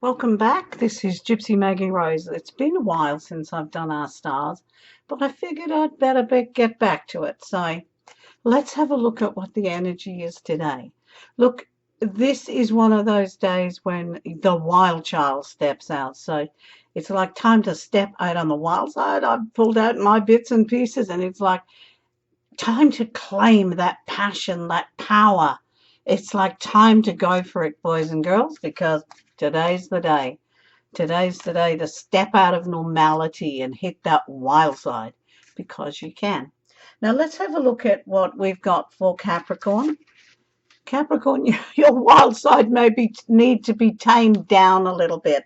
Welcome back. This is Gypsy Maggie Rose. It's been a while since I've done our stars, but I figured I'd better get back to it. So let's have a look at what the energy is today. Look, this is one of those days when the wild child steps out. So it's like time to step out on the wild side. I've pulled out my bits and pieces, and it's like time to claim that passion, that power. It's like time to go for it, boys and girls, because today's the day. Today's the day to step out of normality and hit that wild side because you can. Now let's have a look at what we've got for Capricorn. Capricorn, your wild side maybe need to be tamed down a little bit.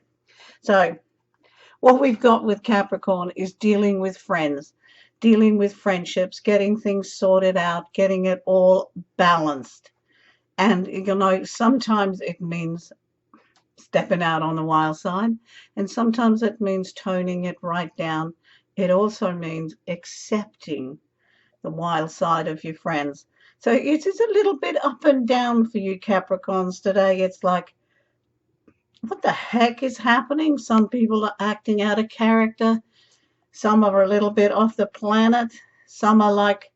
So what we've got with Capricorn is dealing with friends, dealing with friendships, getting things sorted out, getting it all balanced. And sometimes it means stepping out on the wild side, and sometimes it means toning it right down. It also means accepting the wild side of your friends. So it is a little bit up and down for you Capricorns today. It's like, what the heck is happening? Some people are acting out of character. Some are a little bit off the planet. Some are like,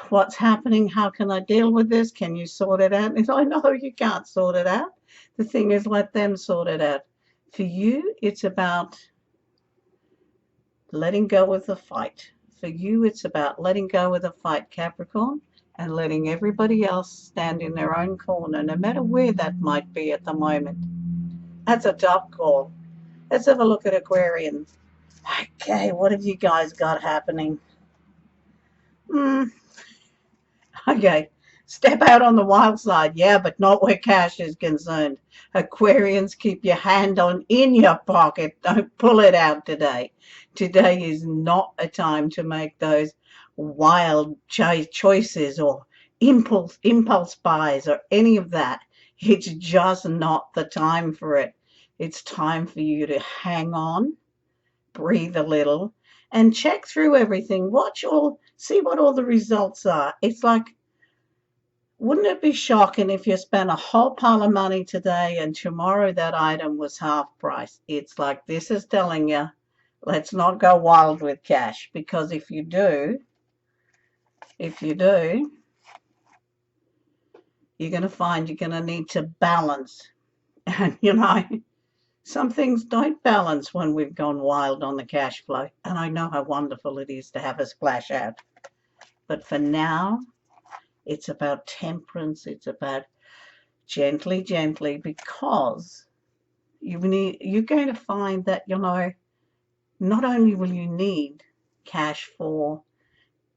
what's happening? How can I deal with this? Can you sort it out? And I know you can't sort it out. The thing is, let them sort it out. For you, it's about letting go of the fight. For you, it's about letting go of the fight, Capricorn, and letting everybody else stand in their own corner, no matter where that might be at the moment. That's a tough call. Let's have a look at Aquarians. Okay, what have you guys got happening? Okay, step out on the wild side, yeah, but not where cash is concerned. Aquarians, keep your hand on in your pocket. Don't pull it out today. Today is not a time to make those wild choices or impulse buys or any of that. It's just not the time for it. It's time for you to hang on, breathe a little, and check through everything. See what all the results are. It's like, wouldn't it be shocking if you spent a whole pile of money today and tomorrow that item was half price? It's like, this is telling you, let's not go wild with cash, because if you do, you're going to find you're going to need to balance. And some things don't balance when we've gone wild on the cash flow. And I know how wonderful it is to have a splash out. But for now, it's about temperance. It's about gently, because you're going to find that, not only will you need cash for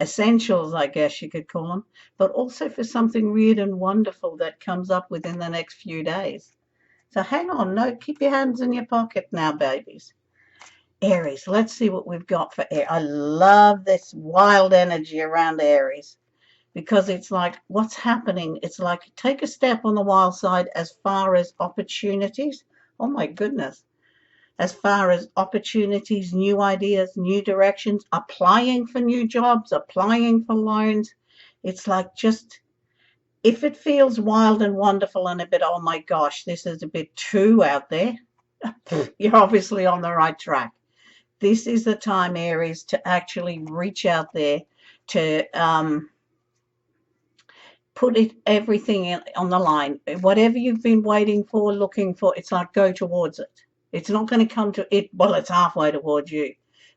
essentials, I guess you could call them, but also for something weird and wonderful that comes up within the next few days. So hang on, no, keep your hands in your pocket now, babies. Aries, let's see what we've got for Aries. I love this wild energy around Aries, because it's like, what's happening? It's like, take a step on the wild side as far as opportunities. Oh my goodness. As far as opportunities, new ideas, new directions, applying for new jobs, applying for loans. It's like, just, if it feels wild and wonderful and a bit, oh my gosh, this is a bit too out there, you're obviously on the right track. This is the time, Aries, to actually reach out there, to put everything on the line. Whatever you've been waiting for, looking for, it's like, go towards it. It's not going to come to it. Well, it's halfway towards you,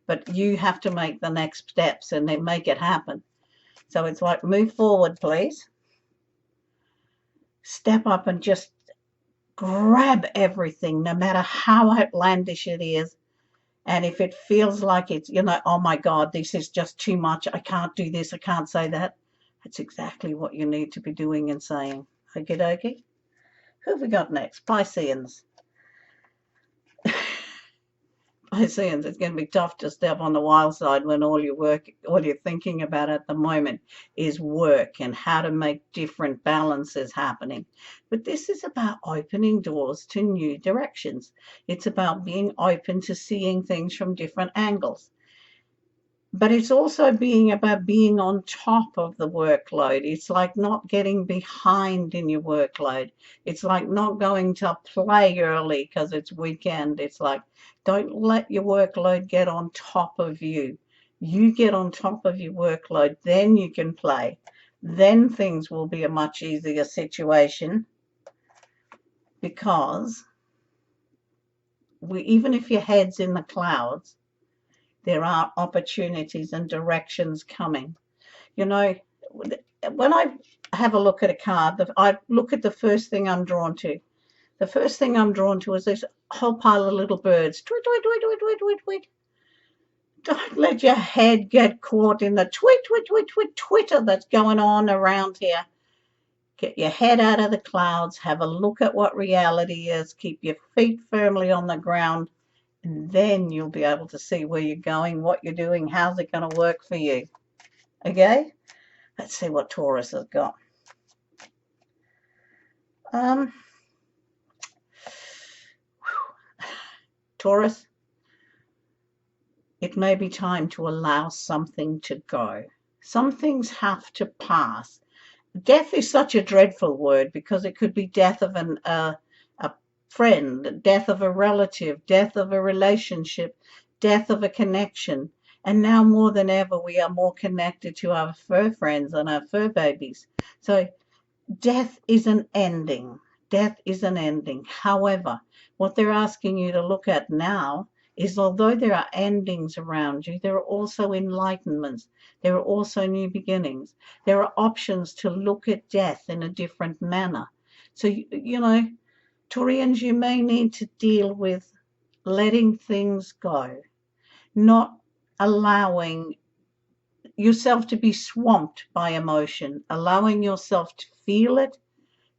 but you have to make the next steps and then make it happen. So it's like, move forward, please. Step up and just grab everything, no matter how outlandish it is. And if it feels like it's, oh my God, this is just too much. I can't do this. I can't say that. That's exactly what you need to be doing and saying. Okie dokie. Who have we got next? Pisceans. Pisceans, it's going to be tough to step on the wild side when all you're thinking about at the moment is work and how to make different balances happening. But this is about opening doors to new directions. It's about being open to seeing things from different angles. But it's also being about being on top of the workload. It's like not getting behind in your workload. It's like not going to play early because it's weekend. It's like don't let your workload get on top of you. You get on top of your workload, then you can play. Then things will be a much easier situation because even if your head's in the clouds, there are opportunities and directions coming. You know, when I have a look at a card, I look at the first thing I'm drawn to. The first thing I'm drawn to is this whole pile of little birds. Tweet, tweet, tweet, tweet, tweet, tweet, tweet. Don't let your head get caught in the tweet, tweet, tweet, tweet, twitter that's going on around here. Get your head out of the clouds. Have a look at what reality is. Keep your feet firmly on the ground. And then you'll be able to see where you're going, what you're doing, how's it going to work for you. Okay? Let's see what Taurus has got. Taurus, it may be time to allow something to go. Some things have to pass. Death is such a dreadful word because it could be death of a friend, death of a relative, death of a relationship, death of a connection. And now more than ever, we are more connected to our fur friends and our fur babies. So death is an ending. Death is an ending. However, what they're asking you to look at now is although there are endings around you, there are also enlightenments. There are also new beginnings. There are options to look at death in a different manner. So, you know, Taurians, you may need to deal with letting things go, not allowing yourself to be swamped by emotion, allowing yourself to feel it,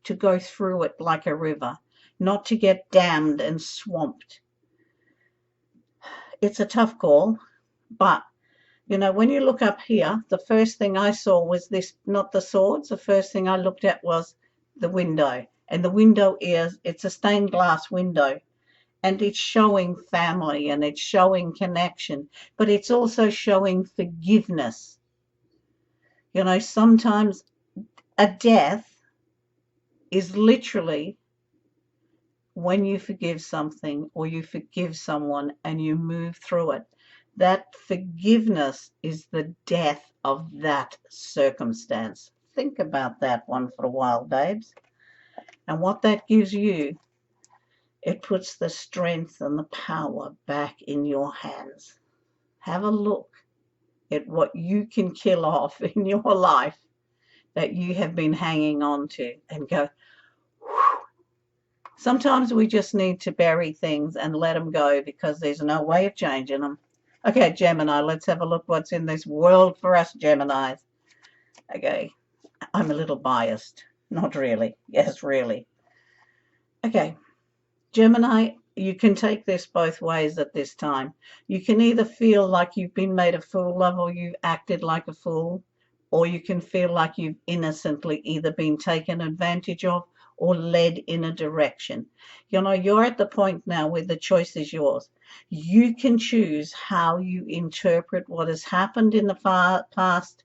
to go through it like a river, not to get dammed and swamped. It's a tough call, but you know, when you look up here, the first thing I saw was this, not the swords. The first thing I looked at was the window. And the window it's a stained glass window. And it's showing family and it's showing connection, but it's also showing forgiveness. You know, sometimes a death is literally when you forgive something or you forgive someone and you move through it. That forgiveness is the death of that circumstance. Think about that one for a while, babes. And what that gives you, it puts the strength and the power back in your hands. Have a look at what you can kill off in your life that you have been hanging on to and go, whew. Sometimes we just need to bury things and let them go because there's no way of changing them. Okay, Gemini, let's have a look what's in this world for us Geminis. Okay, I'm a little biased. Not really. Yes, really. Okay, Gemini, you can take this both ways at this time. You can either feel like you've been made a fool of or you've acted like a fool, or you can feel like you've innocently either been taken advantage of or led in a direction. You know, you're at the point now where the choice is yours. You can choose how you interpret what has happened in the past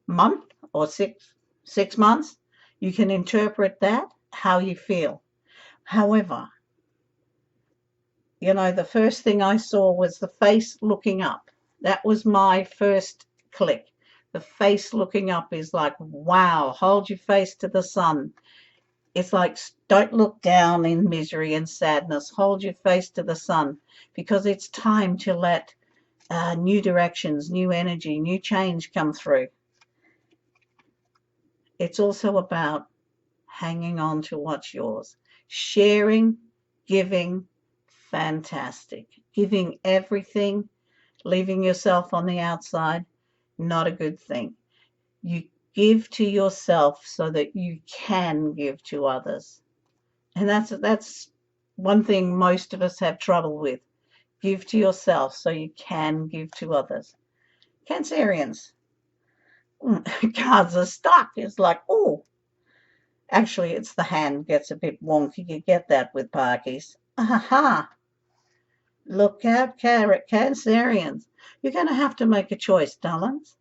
month or six months. You can interpret that how you feel. However, you know, the first thing I saw was the face looking up. That was my first click. The face looking up is like, wow, hold your face to the sun. It's like, don't look down in misery and sadness. Hold your face to the sun because it's time to let new directions, new energy, new change come through. It's also about hanging on to what's yours. Sharing, giving, fantastic. Giving everything, leaving yourself on the outside, not a good thing. You give to yourself so that you can give to others. And that's one thing most of us have trouble with. Give to yourself so you can give to others. Cancerians, cards are stuck. It's like, oh, actually it's the hand gets a bit wonky. You get that with Parkies. Aha. Look out, Cancerians. You're going to have to make a choice, darlings.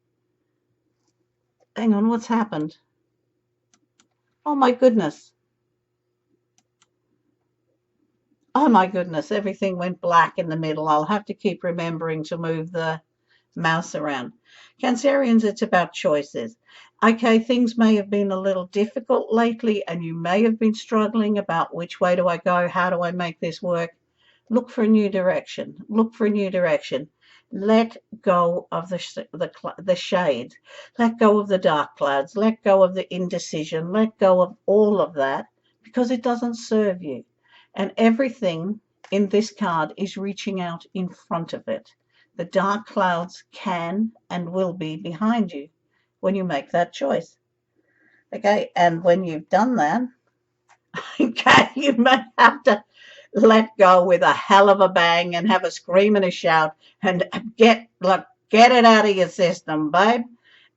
Hang on, what's happened? Oh my goodness. Oh my goodness, everything went black in the middle. I'll have to keep remembering to move the mouse around. Cancerians, it's about choices. Okay, things may have been a little difficult lately, and you may have been struggling about which way do I go? How do I make this work? Look for a new direction. Look for a new direction. Let go of the shades. Let go of the dark clouds. Let go of the indecision. Let go of all of that because it doesn't serve you. And everything in this card is reaching out in front of it. The dark clouds can and will be behind you when you make that choice. Okay, and when you've done that, okay, you may have to let go with a hell of a bang and have a scream and a shout and get it out of your system, babe.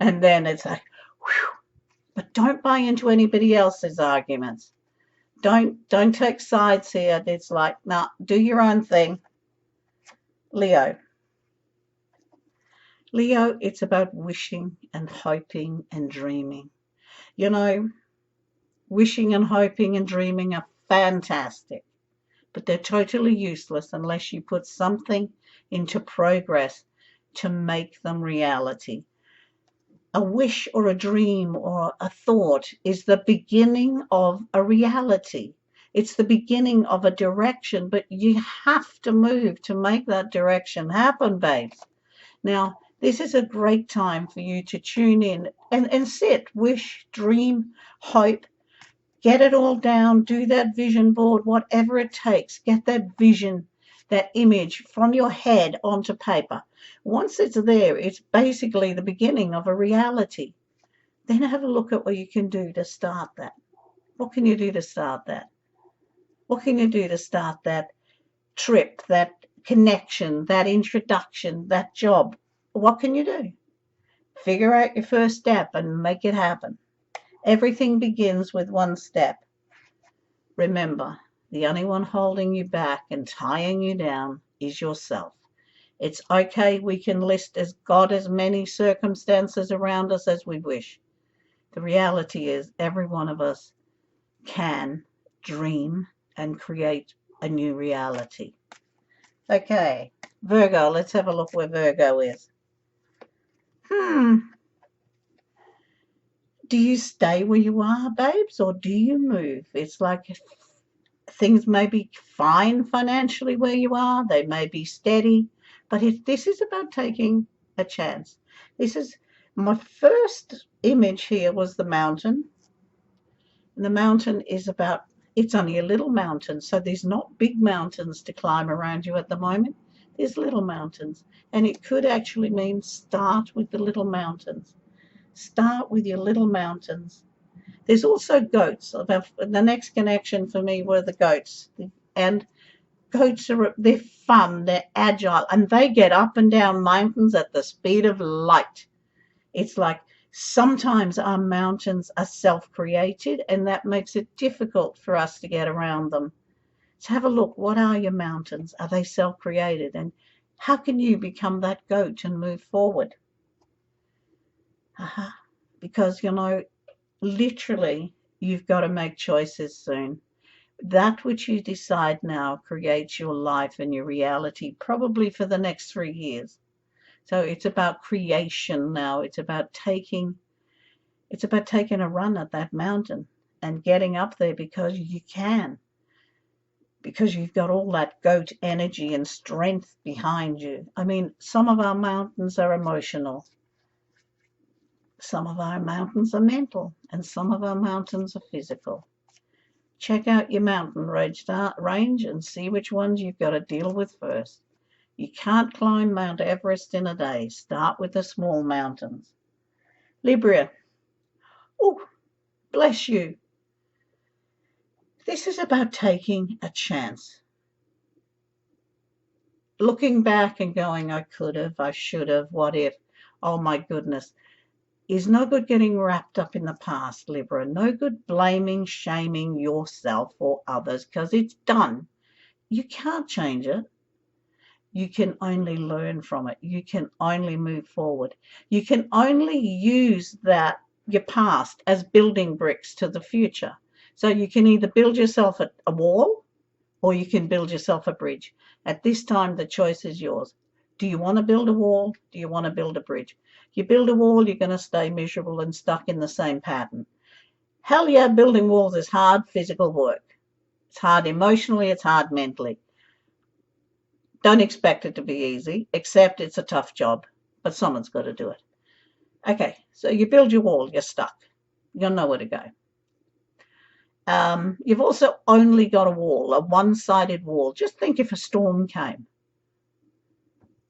And then it's like, whew. But don't buy into anybody else's arguments. Don't take sides here. It's like, nah, do your own thing. Leo, it's about wishing and hoping and dreaming. You know, wishing and hoping and dreaming are fantastic, but they're totally useless unless you put something into progress to make them reality. A wish or a dream or a thought is the beginning of a reality. It's the beginning of a direction, but you have to move to make that direction happen, babes. Now, this is a great time for you to tune in and sit, wish, dream, hope, get it all down, do that vision board, whatever it takes. Get that vision, that image from your head onto paper. Once it's there, it's basically the beginning of a reality. Then have a look at what you can do to start that. What can you do to start that? What can you do to start that trip, that connection, that introduction, that job? What can you do? Figure out your first step and make it happen. Everything begins with one step. Remember, the only one holding you back and tying you down is yourself. It's okay, we can list as God as many circumstances around us as we wish. The reality is every one of us can dream and create a new reality. Okay, Virgo, let's have a look where Virgo is. Do you stay where you are, babes, or do you move? It's like things may be fine financially where you are, they may be steady, but this is about taking a chance. This is my first image here was the mountain. And the mountain is about, it's only a little mountain, so there's not big mountains to climb around you at the moment. There's little mountains, and it could actually mean start with the little mountains. Start with your little mountains. There's also goats. The next connection for me were the goats. And goats they're fun, they're agile, and they get up and down mountains at the speed of light. It's like sometimes our mountains are self-created, and that makes it difficult for us to get around them. So have a look. What are your mountains? Are they self-created? And how can you become that goat and move forward? Because, literally, you've got to make choices soon. That which you decide now creates your life and your reality probably for the next 3 years. So it's about creation now. It's about taking a run at that mountain and getting up there because you can. Because you've got all that goat energy and strength behind you. I mean, some of our mountains are emotional. Some of our mountains are mental, and some of our mountains are physical. Check out your mountain range and see which ones you've got to deal with first. You can't climb Mount Everest in a day. Start with the small mountains. Libra. Oh, bless you. This is about taking a chance. Looking back and going, I could have, I should have, what if? Oh my goodness. Is no good getting wrapped up in the past, Libra. No good blaming, shaming yourself or others because it's done. You can't change it. You can only learn from it. You can only move forward. You can only use your past as building bricks to the future. So you can either build yourself a wall or you can build yourself a bridge. At this time, the choice is yours. Do you want to build a wall? Do you want to build a bridge? You build a wall, you're going to stay miserable and stuck in the same pattern. Hell yeah, building walls is hard physical work. It's hard emotionally, it's hard mentally. Don't expect it to be easy, except it's a tough job, but someone's got to do it. Okay, so you build your wall, you're stuck. You don't know where to go. You've also only got a wall, a one-sided wall. Just think if a storm came.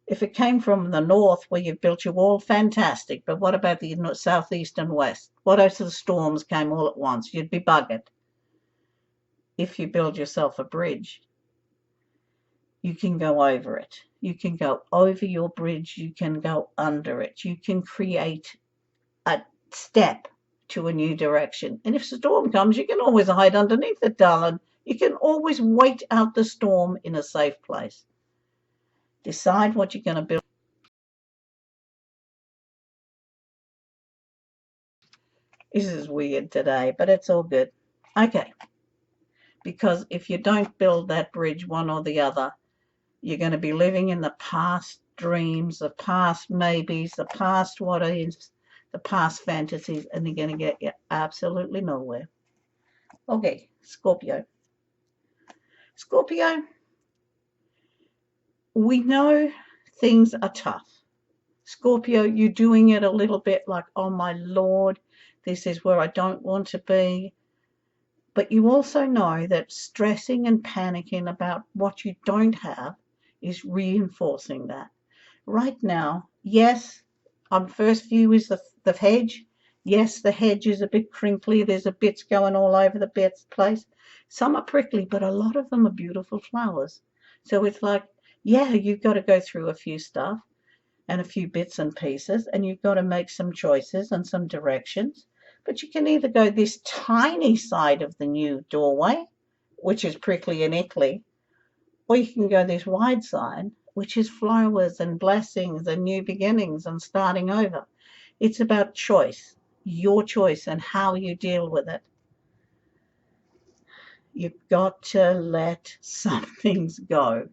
If it came from the north where you've built your wall, fantastic. But what about the southeast and west? What if the storms came all at once? You'd be buggered. If you build yourself a bridge, you can go over it. You can go over your bridge. You can go under it. You can create a step to a new direction. And if a storm comes, you can always hide underneath it, darling. You can always wait out the storm in a safe place. Decide what you're going to build. This is weird today, but it's all good. Okay. Because if you don't build that bridge, one or the other, you're going to be living in the past dreams, the past maybes, the past what is, the past fantasies, and they're going to get you absolutely nowhere. Okay, Scorpio. Scorpio, we know things are tough. Scorpio, you're doing it a little bit like, oh my Lord, this is where I don't want to be. But you also know that stressing and panicking about what you don't have is reinforcing that. Right now, yes, on first view is the hedge. Yes, the hedge is a bit crinkly. There's a bits going all over the place. Some are prickly, but a lot of them are beautiful flowers. So it's like, yeah, you've got to go through a few stuff and a few bits and pieces, and you've got to make some choices and some directions. But you can either go this tiny side of the new doorway, which is prickly and ickly, or you can go this wide side, which is flowers and blessings and new beginnings and starting over. It's about choice, your choice, and how you deal with it. You've got to let some things go.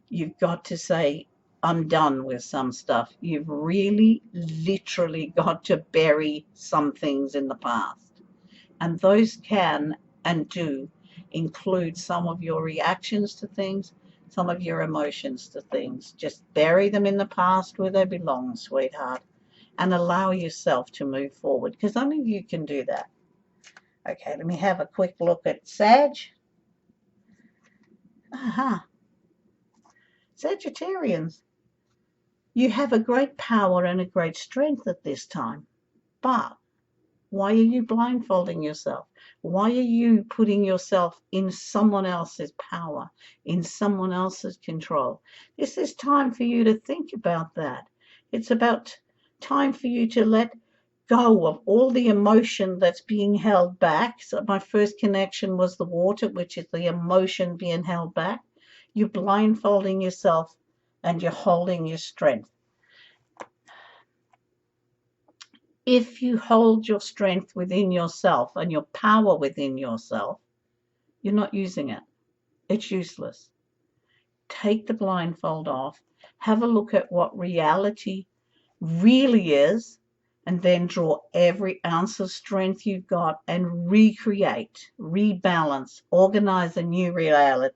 You've got to say, I'm done with some stuff. You've really, literally got to bury some things in the past. And those can and do include some of your reactions to things, some of your emotions to things. Just bury them in the past where they belong, sweetheart, and allow yourself to move forward, because only you can do that. Okay, let me have a quick look at Sag. Aha. Sagittarians, you have a great power and a great strength at this time, but why are you blindfolding yourself? Why are you putting yourself in someone else's power, in someone else's control? This is time for you to think about that. It's about time for you to let go of all the emotion that's being held back. So my first connection was the water, which is the emotion being held back. You're blindfolding yourself and you're holding your strength. If you hold your strength within yourself and your power within yourself, you're not using it. It's useless. Take the blindfold off, have a look at what reality really is, and then draw every ounce of strength you've got and recreate, rebalance, organize a new reality.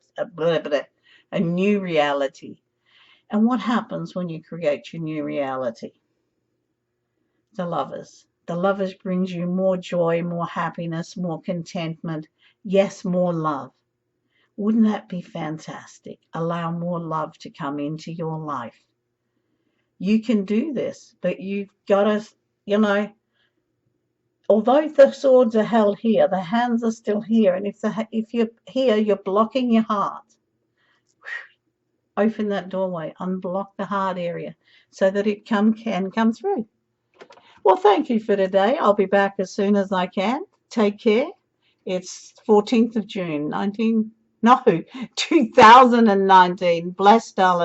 And what happens when you create your new reality? The Lovers. The Lovers brings you more joy, more happiness, more contentment. Yes, more love. Wouldn't that be fantastic? Allow more love to come into your life. You can do this, but you've got to, although the swords are held here, the hands are still here. And if you're here, you're blocking your heart. Open that doorway, unblock the heart area so that it can come through. Well, thank you for today. I'll be back as soon as I can. Take care. It's 14th of June, 2019. Bless, darling.